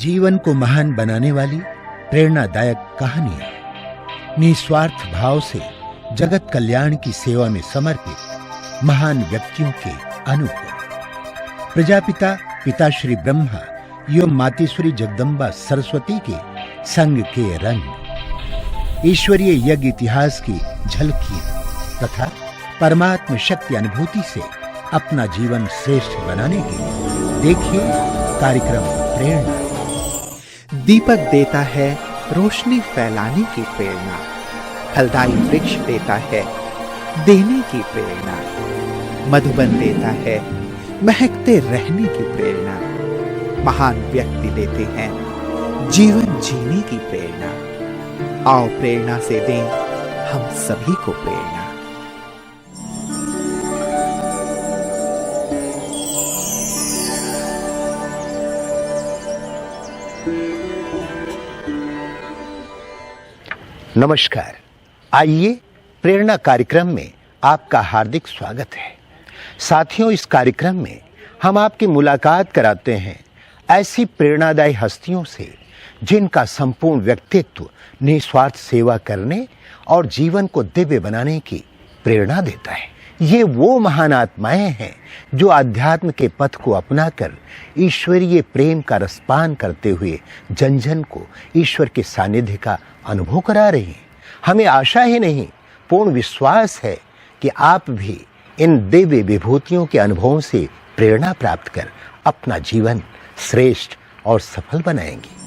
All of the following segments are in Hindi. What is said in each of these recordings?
जीवन को महान बनाने वाली प्रेरणादायक कहानियां, निस्वार्थ भाव से जगत कल्याण की सेवा में समर्पित महान व्यक्तियों के अनुभव। प्रजापिता पिताश्री ब्रह्मा एवं मातेश्वरी जगदम्बा सरस्वती के संग के रंग, ईश्वरीय यज्ञ इतिहास की झलकियां तथा परमात्म शक्ति अनुभूति से अपना जीवन श्रेष्ठ बनाने के लिए देखिए कार्यक्रम प्रेरणा। दीपक देता है रोशनी फैलाने की प्रेरणा, फलदायी वृक्ष देता है देने की प्रेरणा, मधुबन देता है महकते रहने की प्रेरणा, महान व्यक्ति देते हैं जीवन जीने की प्रेरणा। आओ प्रेरणा से दें हम सभी को प्रेरणा। नमस्कार, आइए प्रेरणा कार्यक्रम में आपका हार्दिक स्वागत है। साथियों, इस कार्यक्रम में हम आपकी मुलाकात कराते हैं ऐसी प्रेरणादायी हस्तियों से जिनका संपूर्ण व्यक्तित्व निस्वार्थ सेवा करने और जीवन को दिव्य बनाने की प्रेरणा देता है। ये वो महान आत्माएं हैं जो आध्यात्म के पथ को अपनाकर ईश्वरीय प्रेम का रसपान करते हुए जन जन को ईश्वर के सानिध्य का अनुभव करा रही हैं। हमें आशा ही नहीं, पूर्ण विश्वास है कि आप भी इन दिव्य विभूतियों के अनुभवों से प्रेरणा प्राप्त कर अपना जीवन श्रेष्ठ और सफल बनाएंगे।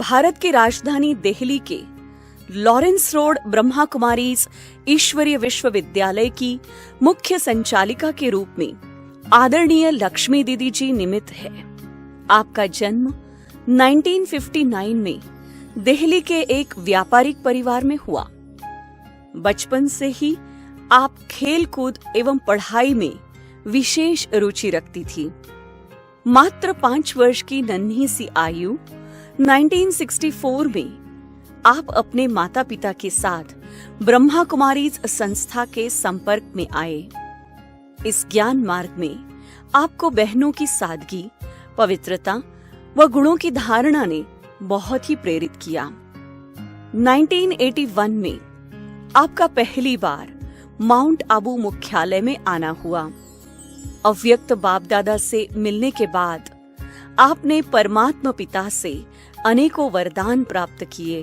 भारत की राजधानी दिल्ली के लॉरेंस रोड ब्रह्मा कुमारीज ईश्वरीय विश्वविद्यालय की मुख्य संचालिका के रूप में आदरणीय लक्ष्मी दीदी जी निमित्त है। आपका जन्म 1959 में दिल्ली के एक व्यापारिक परिवार में हुआ। बचपन से ही आप खेल कूद एवं पढ़ाई में विशेष रुचि रखती थी। मात्र 5 वर्ष की नन्ही सी आयु 1964 में आप अपने माता पिता के साथ ब्रह्मा कुमारीज संस्था के संपर्क में आए। इस ज्ञान मार्ग में आपको बहनों की सादगी, पवित्रता व गुणों की धारणा ने बहुत ही प्रेरित किया। 1981 में आपका पहली बार माउंट आबू मुख्यालय में आना हुआ। अव्यक्त बाप दादा से मिलने के बाद आपने परमात्मा पिता से अनेकों वरदान प्राप्त किए।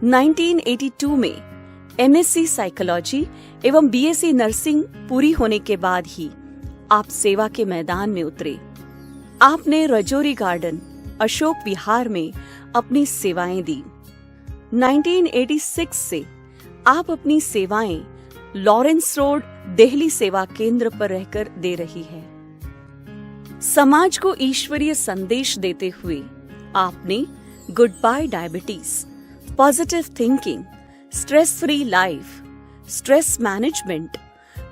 1982 में MSc साइकोलॉजी एवं BSc नर्सिंग पूरी होने के बाद ही आप सेवा के मैदान में उतरे। आपने रजौरी गार्डन अशोक विहार में अपनी सेवाएं दी। 1986 से आप अपनी सेवाएं लॉरेंस रोड दिल्ली सेवा केंद्र पर रहकर दे रही है। समाज को ईश्वरीय संदेश देते हुए आपने good bye diabetes, positive thinking, stress free life, stress management,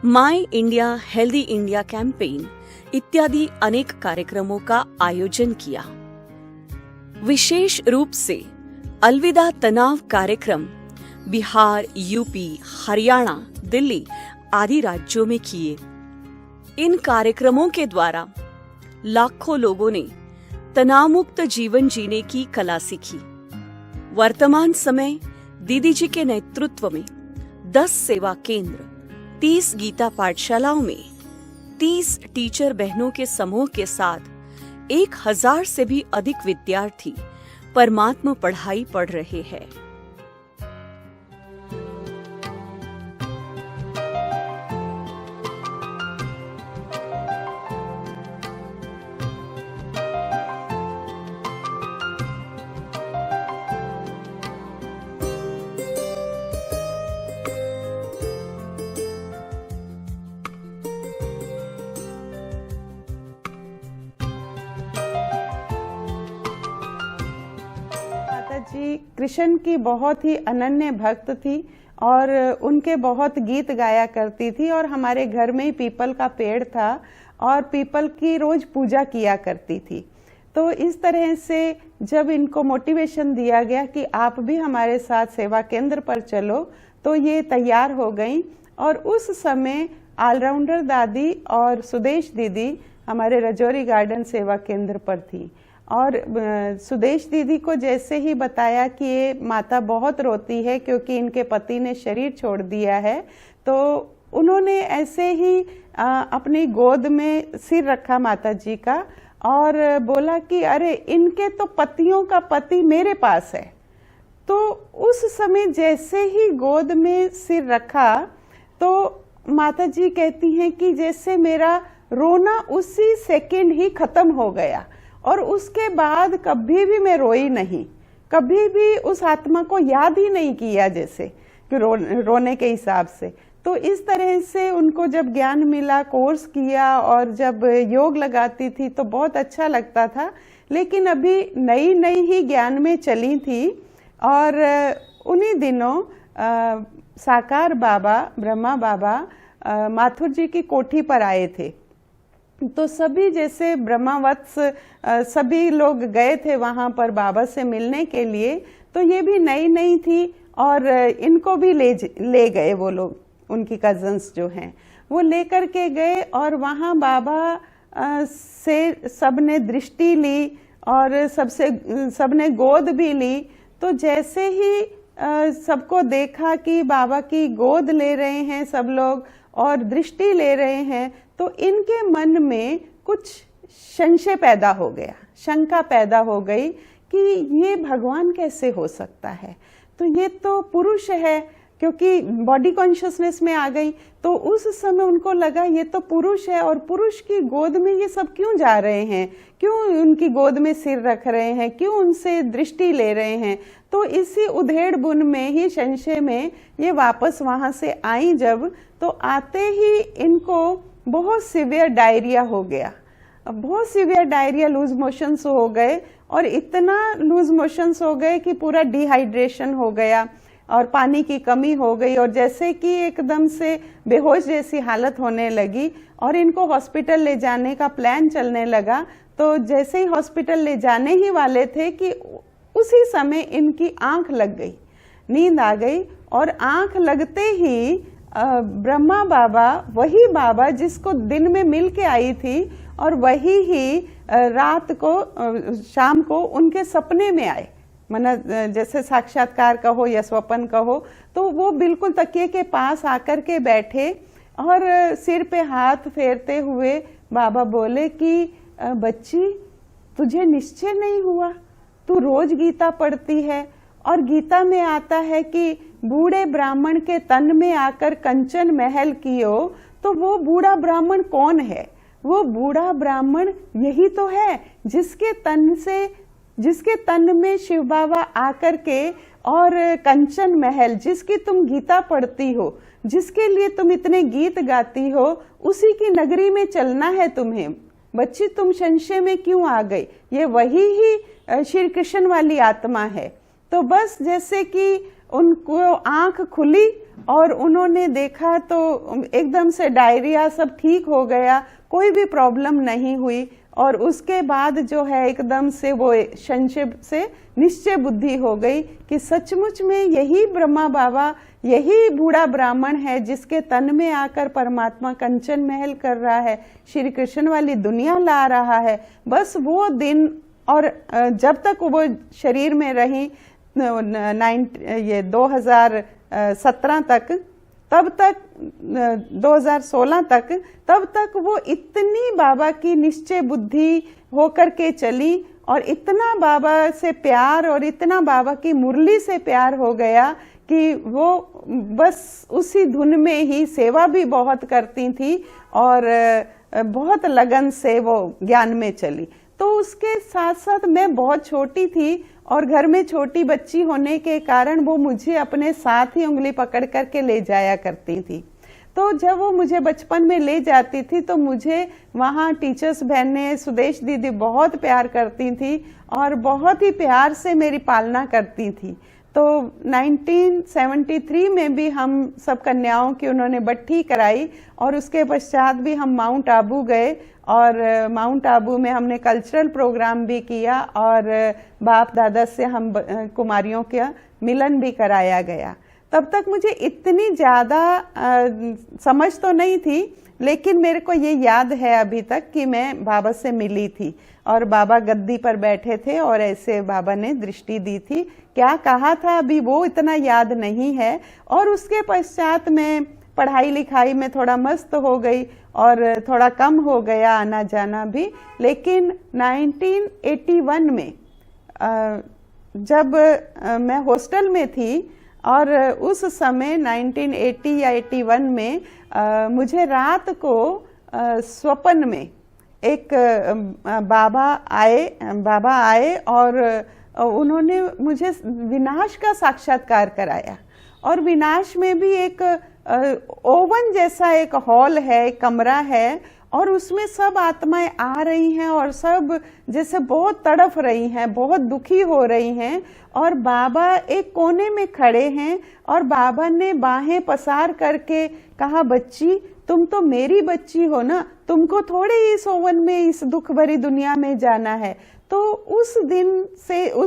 my India healthy India campaign इत्यादि अनेक कार्यक्रमों का आयोजन किया। विशेष रूप से अलविदा तनाव कार्यक्रम बिहार, यूपी, हरियाणा, दिल्ली आदि राज्यों में किए। इन कार्यक्रमों के द्वारा लाखों लोगों ने तनाव मुक्त जीवन जीने की कला सीखी। वर्तमान समय दीदी जी के नेतृत्व में 10 सेवा केंद्र, 30 गीता पाठशालाओं में 30 टीचर बहनों के समूह के साथ 1000 से भी अधिक विद्यार्थी परमात्मा पढ़ाई पढ़ रहे हैं। जी कृष्ण की बहुत ही अनन्य भक्त थी और उनके बहुत गीत गाया करती थी और हमारे घर में ही पीपल का पेड़ था और पीपल की रोज पूजा किया करती थी। तो इस तरह से जब इनको मोटिवेशन दिया गया कि आप भी हमारे साथ सेवा केंद्र पर चलो, तो ये तैयार हो गई और उस समय ऑलराउंडर दादी और सुदेश दीदी हमारे रजौरी गार्डन सेवा केंद्र पर थी। और सुदेश दीदी को जैसे ही बताया कि ये माता बहुत रोती है क्योंकि इनके पति ने शरीर छोड़ दिया है, तो उन्होंने ऐसे ही अपनी गोद में सिर रखा माता जी का और बोला कि अरे इनके तो पतियों का पति मेरे पास है। तो उस समय जैसे ही गोद में सिर रखा तो माता जी कहती हैं कि जैसे मेरा रोना उसी सेकंड ही खत्म हो गया और उसके बाद कभी भी मैं रोई नहीं, कभी भी उस आत्मा को याद ही नहीं किया जैसे कि रोने के हिसाब से। तो इस तरह से उनको जब ज्ञान मिला, कोर्स किया और जब योग लगाती थी तो बहुत अच्छा लगता था। लेकिन अभी नई नई ही ज्ञान में चली थी और उन्हीं दिनों साकार बाबा, ब्रह्मा बाबा माथुर जी की कोठी पर आए थे। तो सभी जैसे ब्रह्मावत्स सभी लोग गए थे वहां पर बाबा से मिलने के लिए, तो ये भी नई नई थी और इनको भी ले गए वो लोग, उनकी कजन्स जो हैं वो लेकर के गए और वहां बाबा से सबने दृष्टि ली और सबने गोद भी ली। तो जैसे ही सबको देखा कि बाबा की गोद ले रहे हैं सब लोग और दृष्टि ले रहे हैं, तो इनके मन में कुछ संशय पैदा हो गया, शंका पैदा हो गई कि ये भगवान कैसे हो सकता है, तो ये तो पुरुष है, क्योंकि बॉडी कॉन्शियसनेस में आ गई। तो उस समय उनको लगा ये तो पुरुष है और पुरुष की गोद में ये सब क्यों जा रहे हैं, क्यों उनकी गोद में सिर रख रहे हैं, क्यों उनसे दृष्टि ले रहे हैं। तो इसी उधेड़ बुन में ही, संशय में ये वापस वहां से आई जब, तो आते ही इनको बहुत सीवियर डायरिया हो गया, बहुत सीवियर डायरिया, लूज मोशंस हो गए और इतना लूज मोशंस हो गए कि पूरा डिहाइड्रेशन हो गया और पानी की कमी हो गई और जैसे कि एकदम से बेहोश जैसी हालत होने लगी और इनको हॉस्पिटल ले जाने का प्लान चलने लगा। तो जैसे ही हॉस्पिटल ले जाने ही वाले थे कि उसी समय इनकी आंख लग गई, नींद आ गई और आंख लगते ही ब्रह्मा बाबा, वही बाबा जिसको दिन में मिल के आई थी और वही ही रात को, शाम को उनके सपने में आए, माना जैसे साक्षात्कार कहो या स्वप्न कहो। तो वो बिल्कुल तकिए के पास आकर के बैठे और सिर पे हाथ फेरते हुए बाबा बोले कि बच्ची, तुझे निश्चय नहीं हुआ, तू रोज गीता पढ़ती है और गीता में आता है कि बूढ़े ब्राह्मण के तन में आकर कंचन महल कियो, तो वो बूढ़ा ब्राह्मण कौन है? वो बूढ़ा ब्राह्मण यही तो है जिसके तन में शिव बाबा आकर के और कंचन महल, जिसकी तुम गीता पढ़ती हो, जिसके लिए तुम इतने गीत गाती हो, उसी की नगरी में चलना है तुम्हें। बच्ची, तुम संशय में क्यों आ गई? ये वही ही श्री कृष्ण वाली आत्मा है। तो बस जैसे कि उनको आंख खुली और उन्होंने देखा तो एकदम से डायरिया सब ठीक हो गया, कोई भी प्रॉब्लम नहीं हुई। और उसके बाद जो है एकदम से वो संशय से निश्चय बुद्धि हो गई कि सचमुच में यही ब्रह्मा बाबा, यही बूढ़ा ब्राह्मण है जिसके तन में आकर परमात्मा कंचन महल कर रहा है, श्री कृष्ण वाली दुनिया ला रहा है। बस वो दिन, और जब तक वो शरीर में रही 2017 तक, तब तक 2016 तक, तब तक वो इतनी बाबा की निश्चय बुद्धि होकर के चली और इतना बाबा से प्यार और इतना बाबा की मुरली से प्यार हो गया कि वो बस उसी धुन में ही सेवा भी बहुत करती थी और बहुत लगन से वो ज्ञान में चली। तो उसके साथ साथ मैं बहुत छोटी थी और घर में छोटी बच्ची होने के कारण वो मुझे अपने साथ ही उंगली पकड़ करके ले जाया करती थी। तो जब वो मुझे बचपन में ले जाती थी तो मुझे वहाँ टीचर्स बहनें, सुदेश दीदी बहुत प्यार करती थी और बहुत ही प्यार से मेरी पालना करती थी। तो 1973 में भी हम सब कन्याओं की उन्होंने बट्ठी कराई और उसके पश्चात भी हम माउंट आबू गए और माउंट आबू में हमने कल्चरल प्रोग्राम भी किया और बाप दादा से हम कुमारियों का मिलन भी कराया गया। तब तक मुझे इतनी ज़्यादा समझ तो नहीं थी, लेकिन मेरे को ये याद है अभी तक कि मैं बाबा से मिली थी और बाबा गद्दी पर बैठे थे और ऐसे बाबा ने दृष्टि दी थी। क्या कहा था अभी वो इतना याद नहीं है। और उसके पश्चात मैं पढ़ाई लिखाई में थोड़ा मस्त हो गई और थोड़ा कम हो गया आना जाना भी। लेकिन 1981 में जब मैं हॉस्टल में थी और उस समय 1980 या 81 में मुझे रात को स्वप्न में एक बाबा आए और उन्होंने मुझे विनाश का साक्षात्कार कराया। और विनाश में भी एक ओवन जैसा एक हॉल है, एक कमरा है और उसमें सब आत्माएं आ रही हैं और सब जैसे बहुत तड़फ रही हैं, बहुत दुखी हो रही हैं और बाबा एक कोने में खड़े हैं और बाबा ने बाहें पसार करके कहा, बच्ची तुम तो मेरी बच्ची हो ना, तुमको थोड़े इस ओवन में इस दुख भरी दुनिया में जाना है। तो उस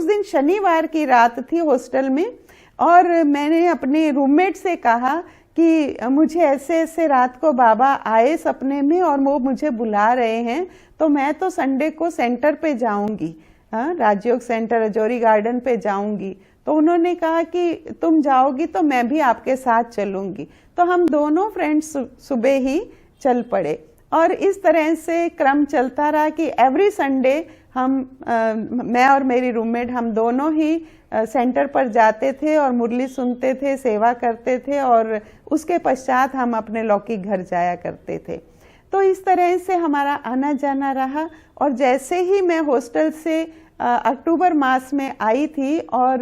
दिन शनिवार की रात थी हॉस्टल में और मैंने अपने रूममेट से कहा कि मुझे ऐसे ऐसे रात को बाबा आए सपने में और वो मुझे बुला रहे हैं, तो मैं तो संडे को सेंटर पे जाऊंगी, राजयोग सेंटर रजौरी गार्डन पे जाऊंगी। तो उन्होंने कहा कि तुम जाओगी तो मैं भी आपके साथ चलूंगी। तो हम दोनों फ्रेंड्स सुबह ही चल पड़े और इस तरह से क्रम चलता रहा कि एवरी संडे मैं और मेरी रूममेट हम दोनों ही सेंटर पर जाते थे और मुरली सुनते थे, सेवा करते थे और उसके पश्चात हम अपने लौकिक घर जाया करते थे। तो इस तरह से हमारा आना जाना रहा। और जैसे ही मैं हॉस्टल से अक्टूबर मास में आई थी और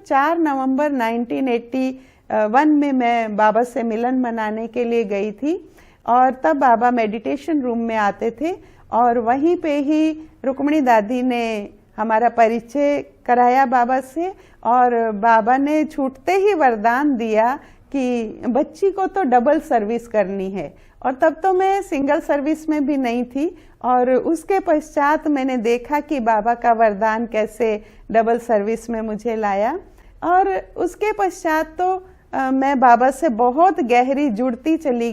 4 नवंबर 1981 में मैं बाबा से मिलन मनाने के लिए गई थी और तब बाबा मेडिटेशन रूम में आते थे और वहीं पे ही रुक्मणी दादी ने हमारा परिचय कराया बाबा से और बाबा ने छूटते ही वरदान दिया कि बच्ची को तो डबल सर्विस करनी है। और तब तो मैं सिंगल सर्विस में भी नहीं थी और उसके पश्चात मैंने देखा कि बाबा का वरदान कैसे डबल सर्विस में मुझे लाया। और उसके पश्चात तो मैं बाबा से बहुत गहरी जुड़ती चली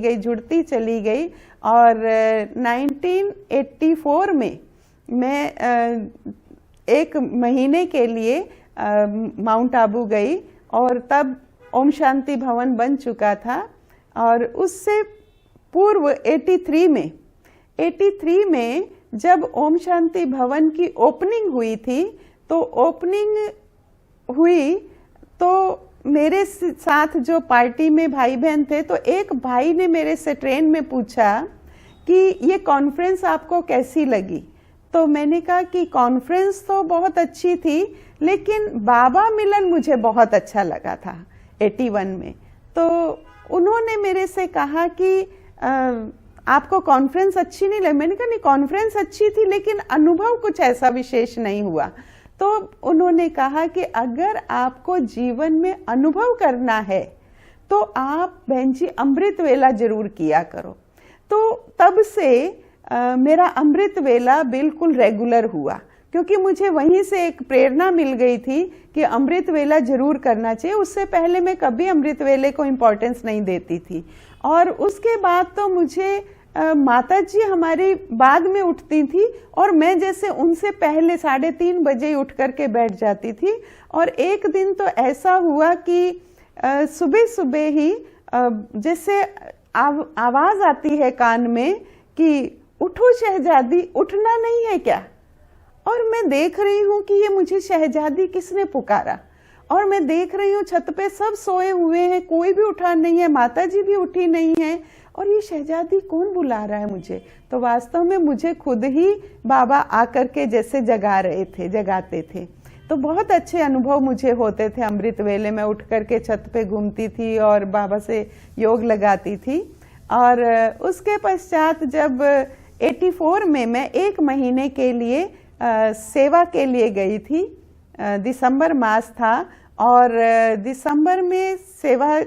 गई और 1984 में मैं एक महीने के लिए माउंट आबू गई और तब ओम शांति भवन बन चुका था। और उससे पूर्व 83 में जब ओम शांति भवन की ओपनिंग हुई थी तो मेरे साथ जो पार्टी में भाई बहन थे, तो एक भाई ने मेरे से ट्रेन में पूछा कि ये कॉन्फ्रेंस आपको कैसी लगी। तो मैंने कहा कि कॉन्फ्रेंस तो बहुत अच्छी थी, लेकिन बाबा मिलन मुझे बहुत अच्छा लगा था 81 में। तो उन्होंने मेरे से कहा कि आपको कॉन्फ्रेंस अच्छी नहीं लगी। मैंने कहा नहीं, कॉन्फ्रेंस अच्छी थी, लेकिन अनुभव कुछ ऐसा विशेष नहीं हुआ। तो उन्होंने कहा कि अगर आपको जीवन में अनुभव करना है तो आप बहन जी अमृत वेला जरूर किया करो। तो तब से मेरा अमृत वेला बिल्कुल रेगुलर हुआ, क्योंकि मुझे वहीं से एक प्रेरणा मिल गई थी कि अमृत वेला जरूर करना चाहिए। उससे पहले मैं कभी अमृत वेले को इम्पोर्टेंस नहीं देती थी। और उसके बाद तो मुझे माता जी हमारी बाद में उठती थी और मैं जैसे उनसे पहले 3:30 बजे उठ करके बैठ जाती थी। और एक दिन तो ऐसा हुआ कि सुबह सुबह ही जैसे आवाज आती है कान में कि उठो शहजादी, उठना नहीं है क्या? और मैं देख रही हूँ कि ये मुझे शहजादी किसने पुकारा। और मैं देख रही हूँ छत पे सब सोए हुए हैं, कोई भी उठा नहीं है, माता जी भी उठी नहीं है, और ये शहजादी कौन बुला रहा है मुझे? तो वास्तव में मुझे खुद ही बाबा आकर के जैसे जगाते थे। तो बहुत अच्छे अनुभव मुझे होते थे अमृत वेले में। उठ करके छत पे घूमती थी और बाबा से योग लगाती थी। और उसके पश्चात जब 84 में मैं 1 महीने के लिए सेवा के लिए गई थी, दिसंबर मास था, और दिसंबर में सेवा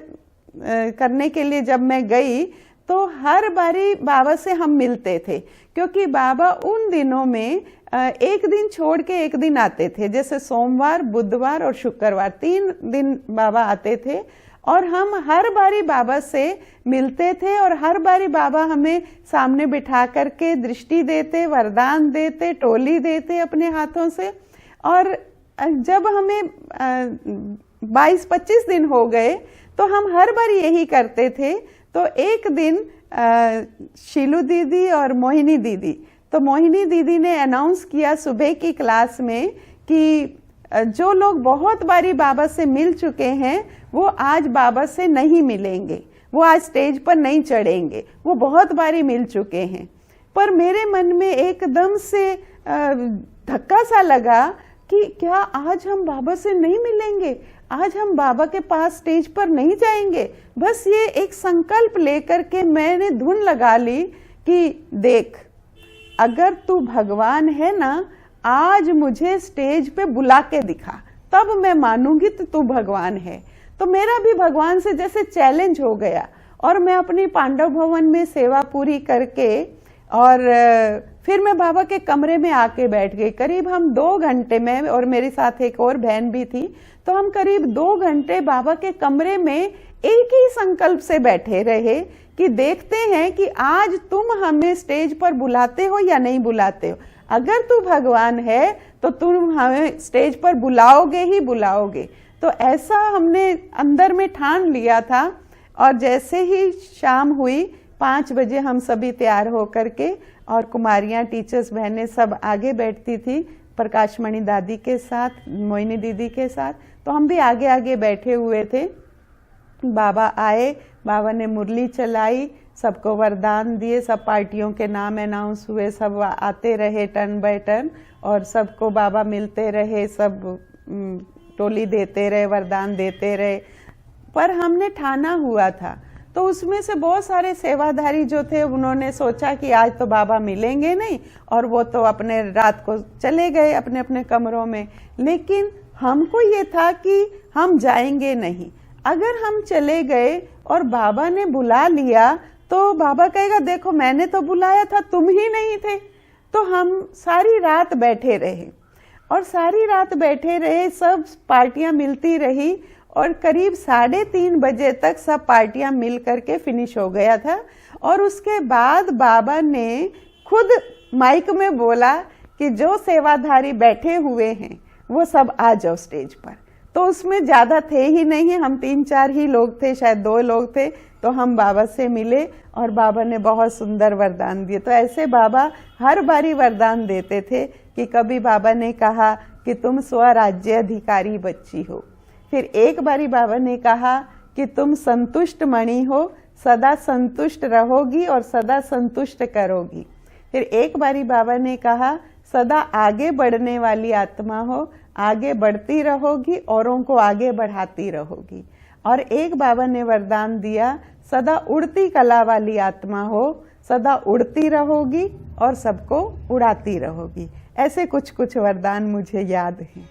करने के लिए जब मैं गई तो हर बारी बाबा से हम मिलते थे, क्योंकि बाबा उन दिनों में एक दिन छोड़ के एक दिन आते थे। जैसे सोमवार, बुधवार और शुक्रवार 3 दिन बाबा आते थे, और हम हर बारी बाबा से मिलते थे। और हर बारी बाबा हमें सामने बिठा करके दृष्टि देते, वरदान देते, टोली देते अपने हाथों से। और जब हमें 22-25 दिन हो गए तो हम हर बार यही करते थे। तो एक दिन शीलू दीदी और मोहिनी दीदी, तो मोहिनी दीदी ने अनाउंस किया सुबह की क्लास में कि जो लोग बहुत बारी बाबा से मिल चुके हैं वो आज बाबा से नहीं मिलेंगे, वो आज स्टेज पर नहीं चढ़ेंगे, वो बहुत बारी मिल चुके हैं। पर मेरे मन में एकदम से धक्का सा लगा कि क्या आज हम बाबा से नहीं मिलेंगे, आज हम बाबा के पास स्टेज पर नहीं जाएंगे। बस ये एक संकल्प लेकर के मैंने धुन लगा ली कि देख, अगर तू भगवान है ना, आज मुझे स्टेज पे बुला के दिखा, तब मैं मानूंगी तो तू भगवान है। तो मेरा भी भगवान से जैसे चैलेंज हो गया, और मैं अपनी पांडव भवन में सेवा पूरी करके और फिर मैं बाबा के कमरे में आके बैठ गई। करीब हम 2 घंटे में, और मेरे साथ एक और बहन भी थी, तो हम करीब 2 घंटे बाबा के कमरे में एक ही संकल्प से बैठे रहे कि देखते हैं कि आज तुम हमें स्टेज पर बुलाते हो या नहीं बुलाते हो। अगर तू भगवान है तो तुम हमें स्टेज पर बुलाओगे ही बुलाओगे। तो ऐसा हमने अंदर में ठान लिया था। और जैसे ही शाम हुई 5 बजे हम सभी तैयार होकर के, और कुमारियां, टीचर्स, बहनें सब आगे बैठती थी प्रकाशमणि दादी के साथ, मोहिनी दीदी के साथ, तो हम भी आगे आगे बैठे हुए थे। बाबा आए, बाबा ने मुरली चलाई, सबको वरदान दिए, सब पार्टियों के नाम अनाउंस हुए, सब आते रहे टर्न बाय टर्न, और सबको बाबा मिलते रहे, सब टोली देते रहे, वरदान देते रहे। पर हमने ठाना हुआ था, तो उसमें से बहुत सारे सेवाधारी जो थे उन्होंने सोचा कि आज तो बाबा मिलेंगे नहीं, और वो तो अपने रात को चले गए अपने अपने कमरों में। लेकिन हमको ये था कि हम जाएंगे नहीं। अगर हम चले गए और बाबा ने बुला लिया तो बाबा कहेगा देखो मैंने तो बुलाया था, तुम ही नहीं थे। तो हम सारी रात बैठे रहे, और सारी रात बैठे रहे, सब पार्टियां मिलती रही, और करीब 3:30 बजे तक सब पार्टियां मिल करके फिनिश हो गया था। और उसके बाद बाबा ने खुद माइक में बोला कि जो सेवाधारी बैठे हुए हैं वो सब आ जाओ स्टेज पर। तो उसमें ज़्यादा थे ही नहीं, हम 3-4 ही लोग थे, शायद 2 लोग थे। तो हम बाबा से मिले और बाबा ने बहुत सुंदर वरदान दिए। तो ऐसे बाबा हर बारी वरदान देते थे कि कभी बाबा ने कहा कि तुम स्वराज्य अधिकारी बच्ची हो, फिर एक बारी बाबा ने कहा कि तुम संतुष्ट मणि हो, सदा संतुष्ट रहोगी और सदा संतुष्ट करोगी। फिर एक बारी बाबा ने कहा सदा आगे बढ़ने वाली आत्मा हो, आगे बढ़ती रहोगी, औरों को आगे बढ़ाती रहोगी। और एक बाबा ने वरदान दिया सदा उड़ती कला वाली आत्मा हो, सदा उड़ती रहोगी और सबको उड़ाती रहोगी। ऐसे कुछ कुछ वरदान मुझे याद हैं।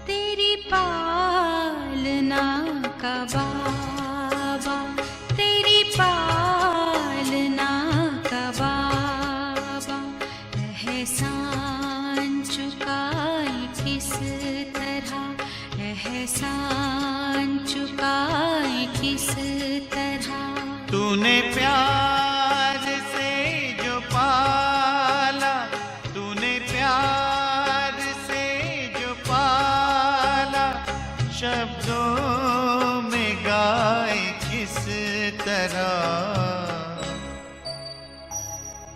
तेरी पालना का बाबा, तेरी पालना का बाबा, एहसान चुकाए किस तरह, एहसान चुकाए किस तरह। तूने प्यार से जो पाला, तूने प्यार से जो पाला, शब्दों में गाए किस तरह।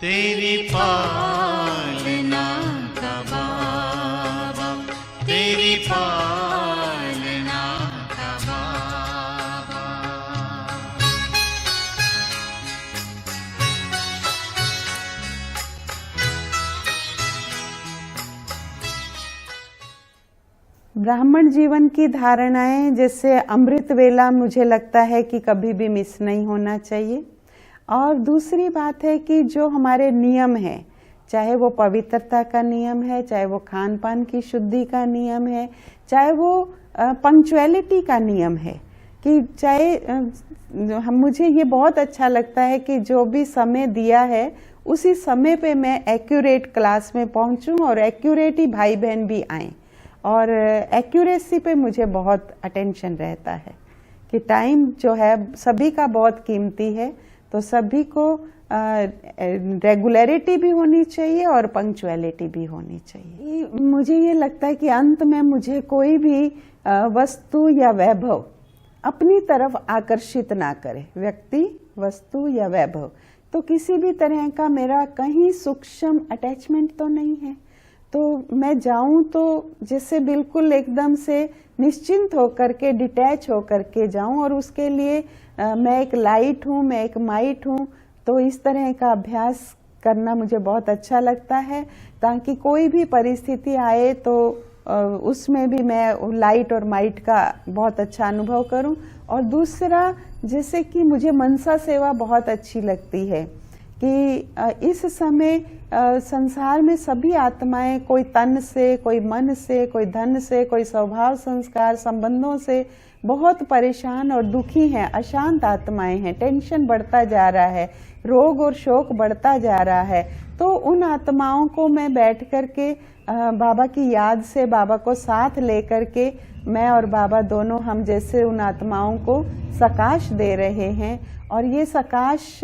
तेरी पालना का बाबा, तेरी पालना का बाबा। ब्राह्मण जीवन की धारणाएं जैसे अमृत वेला मुझे लगता है कि कभी भी मिस नहीं होना चाहिए। और दूसरी बात है कि जो हमारे नियम हैं, चाहे वो पवित्रता का नियम है, चाहे वो खान पान की शुद्धि का नियम है, चाहे वो पंक्चुअलिटी का नियम है, कि चाहे मुझे ये बहुत अच्छा लगता है कि जो भी समय दिया है उसी समय पे मैं एक्यूरेट क्लास में पहुंचूं और एक्यूरेट ही भाई बहन भी आएं। और एक्यूरेसी पे मुझे बहुत अटेंशन रहता है कि टाइम जो है सभी का बहुत कीमती है, तो सभी को रेगुलरिटी भी होनी चाहिए और पंक्चुअलिटी भी होनी चाहिए। मुझे ये लगता है कि अंत में मुझे कोई भी वस्तु या वैभव अपनी तरफ आकर्षित ना करे, व्यक्ति, वस्तु या वैभव। तो किसी भी तरह का मेरा कहीं सूक्ष्म अटैचमेंट तो नहीं है। तो मैं जाऊं तो जैसे बिल्कुल एकदम से निश्चिंत होकर के, डिटैच होकर के जाऊं, और उसके लिए मैं एक लाइट हूं, मैं एक माइट हूं। तो इस तरह का अभ्यास करना मुझे बहुत अच्छा लगता है, ताकि कोई भी परिस्थिति आए तो उसमें भी मैं लाइट और माइट का बहुत अच्छा अनुभव करूं। और दूसरा, जैसे कि मुझे मनसा सेवा बहुत अच्छी लगती है कि इस समय संसार में सभी आत्माएं, कोई तन से, कोई मन से, कोई धन से, कोई स्वभाव संस्कार संबंधों से बहुत परेशान और दुखी हैं, अशांत आत्माएं हैं। टेंशन बढ़ता जा रहा है, रोग और शोक बढ़ता जा रहा है। तो उन आत्माओं को मैं बैठ करके बाबा की याद से, बाबा को साथ लेकर के, मैं और बाबा दोनों हम जैसे उन आत्माओं को सकाश दे रहे हैं। और ये सकाश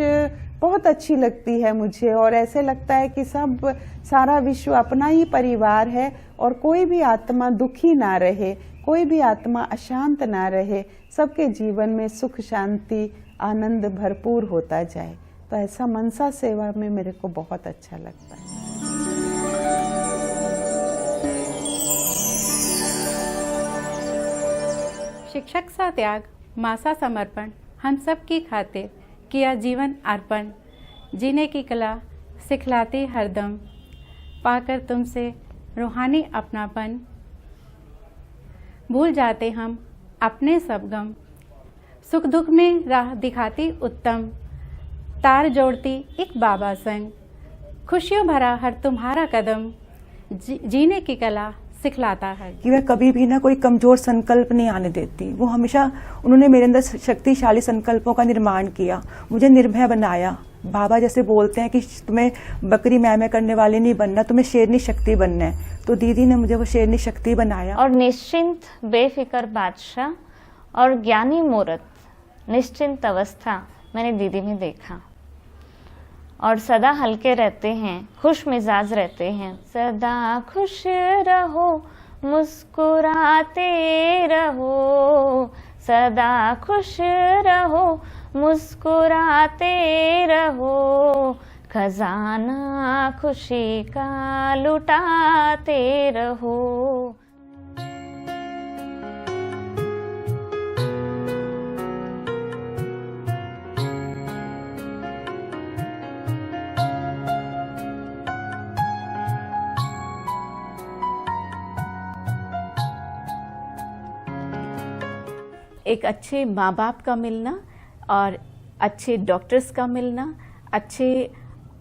बहुत अच्छी लगती है मुझे, और ऐसे लगता है कि सारा विश्व अपना ही परिवार है और कोई भी आत्मा दुखी ना रहे, कोई भी आत्मा अशांत ना रहे, सबके जीवन में सुख शांति आनंद भरपूर होता जाए। तो ऐसा मनसा सेवा में मेरे को बहुत अच्छा लगता है। शिक्षक सा त्याग, माँ सा समर्पण, हम सब की खातिर किया जीवन अर्पण, जीने की कला सिखलाती हरदम, पाकर तुमसे रूहानी अपनापन, भूल जाते हम अपने सब गम, सुख दुख में राह दिखाती उत्तम, तार जोड़ती एक बाबा संग, खुशियों भरा हर तुम्हारा कदम, जीने की कला सिखलाता है। कि वह कभी भी ना कोई कमजोर संकल्प नहीं आने देती। वो हमेशा, उन्होंने मेरे अंदर शक्तिशाली संकल्पों का निर्माण किया, मुझे निर्भय बनाया। बाबा जैसे बोलते हैं कि तुम्हें बकरी मैं करने वाले नहीं बनना, तुम्हें शेरनी शक्ति बनना है। तो दीदी ने मुझे वो शेरनी शक्ति बनाया। और निश्चिंत बेफिक्र बादशाह और ज्ञानी मूर्त निश्चिंत अवस्था मैंने दीदी में देखा। और सदा हल्के रहते हैं, खुश मिजाज रहते हैं। सदा खुश रहो, मुस्कुराते रहो, सदा खुश रहो, मुस्कुराते रहो, खजाना खुशी का लुटाते रहो। एक अच्छे माँ बाप का मिलना और अच्छे डॉक्टर्स का मिलना, अच्छे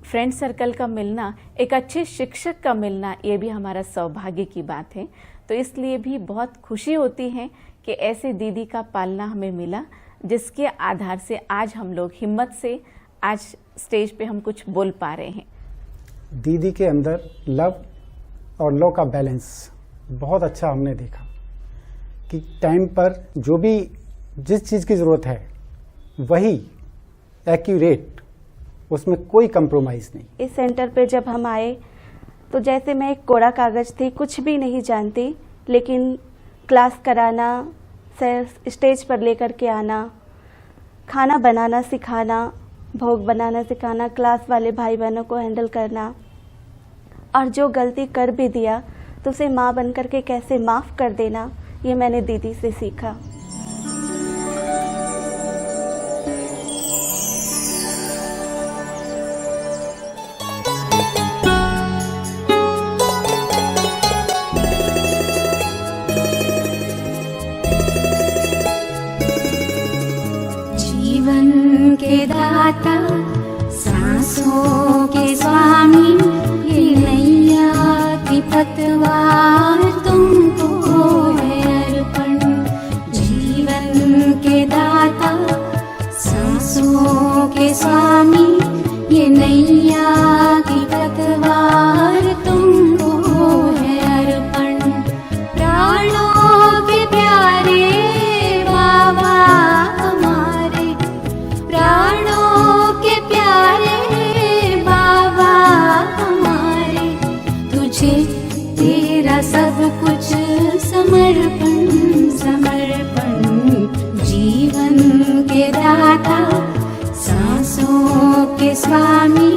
फ्रेंड सर्कल का मिलना, एक अच्छे शिक्षक का मिलना, ये भी हमारा सौभाग्य की बात है। तो इसलिए भी बहुत खुशी होती है कि ऐसे दीदी का पालना हमें मिला, जिसके आधार से आज हम लोग हिम्मत से आज स्टेज पे हम कुछ बोल पा रहे हैं। दीदी के अंदर लव और लॉ का बैलेंस बहुत अच्छा हमने देखा कि टाइम पर जो भी जिस चीज़ की ज़रूरत है वही एक्यूरेट, उसमें कोई कंप्रोमाइज़ नहीं। इस सेंटर पे जब हम आए तो जैसे मैं एक कोरा कागज़ थी, कुछ भी नहीं जानती, लेकिन क्लास कराना, स्टेज पर लेकर के आना, खाना बनाना सिखाना, भोग बनाना सिखाना, क्लास वाले भाई बहनों को हैंडल करना, और जो गलती कर भी दिया तो उसे माँ बन कर के कैसे माफ़ कर देना, ये मैंने दीदी से सीखा। जीवन के दाता, सांसों के स्वामी, ये नैया की पतवार तुमको है अर्पण। जीवन के दाता, सांसों के स्वामी, ये नैया की पतवार तुमको है अर्पण। प्राणों के प्यारे बाबा हमारे, प्राणों के प्यारे बाबा हमारे, तुझे तेरा सब कुछ समर्पण समर्पण। जीवन के दाता, सांसों के स्वामी,